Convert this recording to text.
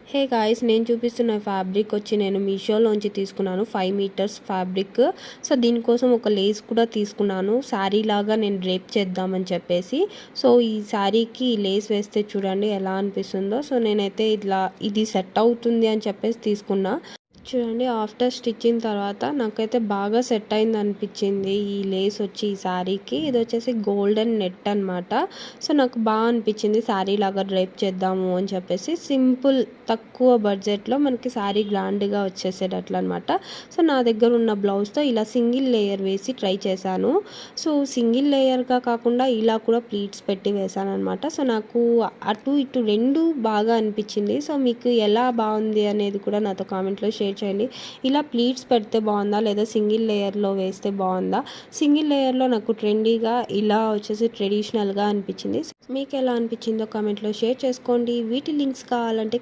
Hey guys, నేను చూపిస్తున్న fabric వచ్చి నేను మీషోలోంచి తీసుకున్నాను 5 మీటర్స్ ఫ్యాబ్రిక్. సో దీనికోసం ఒక లేస్ కూడా తీసుకున్నాను, శారీ లాగా నేను డ్రేప్ చేద్దామని చెప్పేసి. సో ఈ శారీకి లేస్ వేస్తే చూడండి ఎలా అనిపిస్తుందో. సో నేనైతే ఇట్లా ఇది సెట్ అవుతుంది అని చెప్పేసి తీసుకున్నా. చూడండి, ఆఫ్టర్ స్టిచ్చింగ్ తర్వాత నాకైతే బాగా సెట్ అయింది అనిపించింది ఈ లేస్ వచ్చి ఈ శారీకి. ఇది వచ్చేసి గోల్డెన్ నెట్ అనమాట. సో నాకు బాగా అనిపించింది శారీ లాగా డ్రైప్ చేద్దాము అని చెప్పేసి. సింపుల్ తక్కువ బడ్జెట్లో మనకి శారీ గ్రాండ్గా వచ్చేసేటట్లు అనమాట. సో నా దగ్గర ఉన్న బ్లౌజ్తో ఇలా సింగిల్ లేయర్ వేసి ట్రై చేశాను. సో సింగిల్ లేయర్గా కాకుండా ఇలా కూడా ప్లీట్స్ పెట్టి వేసాను అనమాట. సో నాకు అటు ఇటు రెండు బాగా అనిపించింది. సో మీకు ఎలా బాగుంది అనేది కూడా నాతో కామెంట్లో షేర్ చేయండి. ఇలా ప్లీట్స్ పెడితే బాగుందా లేదా సింగిల్ లేయర్లో వేస్తే బాగుందా? సింగిల్ లేయర్లో నాకు ట్రెండీగా, ఇలా వచ్చేసి ట్రెడిషనల్గా అనిపించింది. మీకు ఎలా అనిపించిందో కామెంట్లో షేర్ చేసుకోండి. వీటి లింక్స్ కావాలంటే